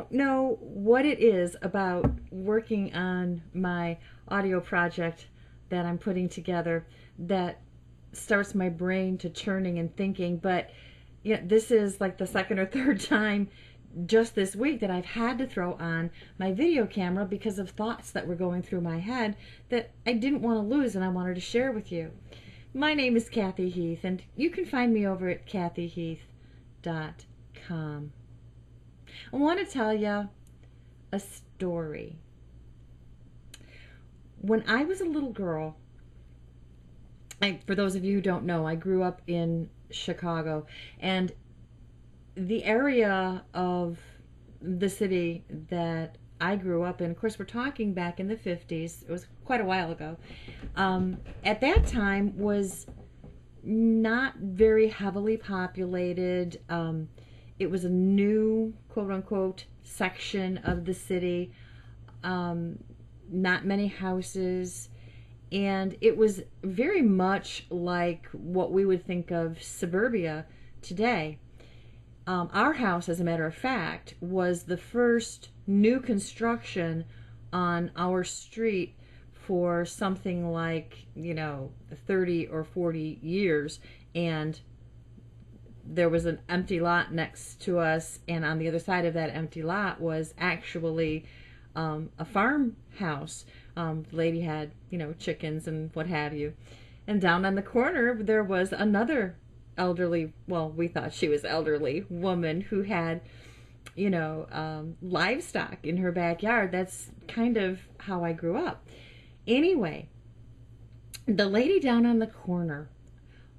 don't know what it is about working on my audio project that I'm putting together that starts my brain to churning and thinking, but yeah, this is like the second or third time just this week that I've had to throw on my video camera because of thoughts that were going through my head that I didn't want to lose and I wanted to share with you. My name is Kathy Heath, and you can find me over at kathyheath.com. I want to tell you a story. When I was a little girl, for those of you who don't know, I grew up in Chicago, and the area of the city that I grew up in, of course, we're talking back in the 50s, it was quite a while ago, at that time was not very heavily populated. It was a new, quote unquote, section of the city, not many houses, and it was very much like what we would think of suburbia today. Our house, as a matter of fact, was the first new construction on our street for something like, 30 or 40 years. And there was an empty lot next to us, and on the other side of that empty lot was actually a farmhouse. The lady had, chickens and what have you. And down on the corner, there was another elderly, well, we thought she was elderly, woman who had, livestock in her backyard. That's kind of how I grew up. Anyway, the lady down on the corner,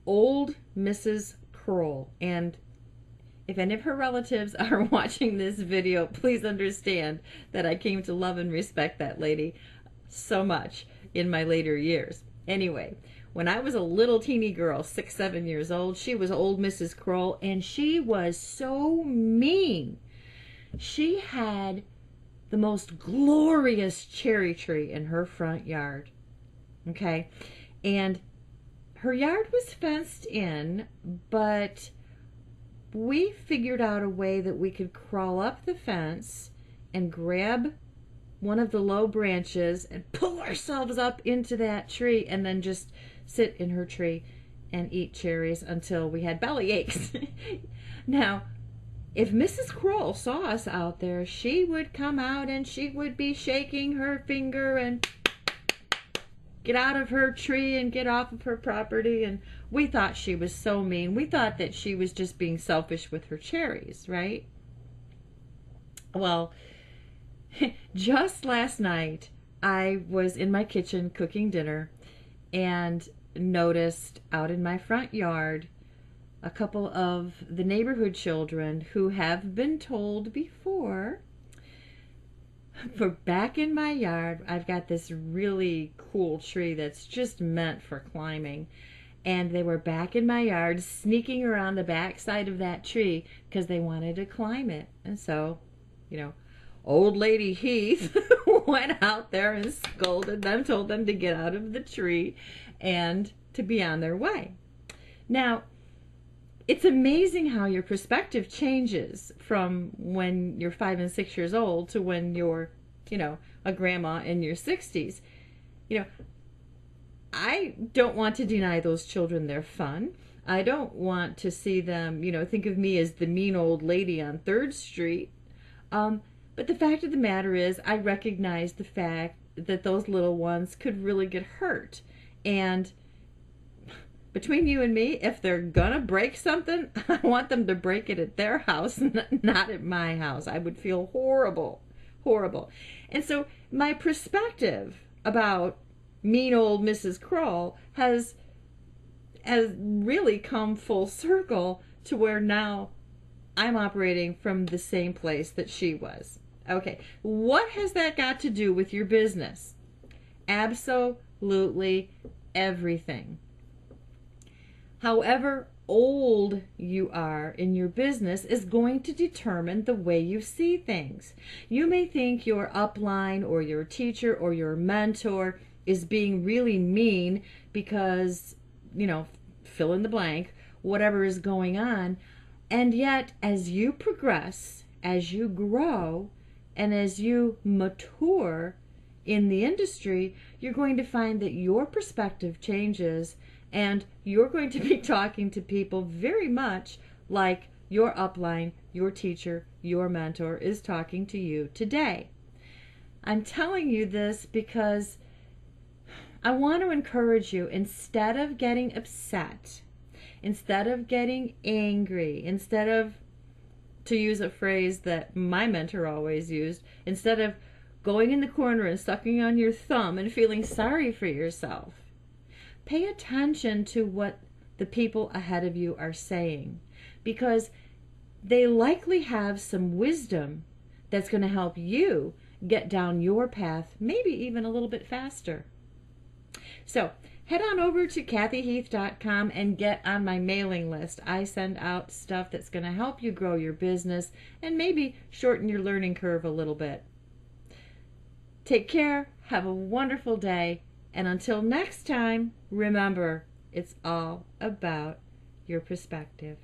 old Mrs. Kroll, and if any of her relatives are watching this video, please understand that I came to love and respect that lady so much in my later years. Anyway, when I was a little teeny girl, 6, 7 years old, she was old Mrs. Kroll, and she was so mean. She had the most glorious cherry tree in her front yard, okay? And her yard was fenced in, but we figured out a way that we could crawl up the fence and grab one of the low branches and pull ourselves up into that tree and then just sit in her tree and eat cherries until we had belly aches. Now, if Mrs. Kroll saw us out there, she would come out and she would be shaking her finger and get out of her tree and get off of her property. And we thought she was so mean. We thought that she was just being selfish with her cherries, right? Well, just last night, I was in my kitchen cooking dinner and noticed out in my front yard a couple of the neighborhood children who have been told before, for back in my yard, I've got this really cool tree that's just meant for climbing. And they were back in my yard sneaking around the back side of that tree because they wanted to climb it. And so, old lady Heath went out there and scolded them, told them to get out of the tree and to be on their way. Now, it's amazing how your perspective changes from when you're 5 and 6 years old to when you're, a grandma in your 60s. I don't want to deny those children their fun. I don't want to see them, think of me as the mean old lady on 3rd Street. But the fact of the matter is, I recognize the fact that those little ones could really get hurt. And between you and me, if they're gonna break something, I want them to break it at their house, not at my house. I would feel horrible, horrible. And so my perspective about mean old Mrs. Kroll has really come full circle to where now I'm operating from the same place that she was. Okay, what has that got to do with your business? Absolutely everything. However old you are in your business is going to determine the way you see things. You may think your upline or your teacher or your mentor is being really mean because, fill in the blank, whatever is going on. And yet, as you progress, as you grow, And as you mature in the industry, you're going to find that your perspective changes, and you're going to be talking to people very much like your upline, your teacher, your mentor is talking to you today. I'm telling you this because I want to encourage you, instead of getting upset, instead of getting angry, instead of, to use a phrase that my mentor always used, instead of going in the corner and sucking on your thumb and feeling sorry for yourself, pay attention to what the people ahead of you are saying, because they likely have some wisdom that's going to help you get down your path, maybe even a little bit faster. So head on over to kathyheath.com and get on my mailing list. I send out stuff that's going to help you grow your business and maybe shorten your learning curve a little bit. Take care, have a wonderful day, and until next time, remember, it's all about your perspective.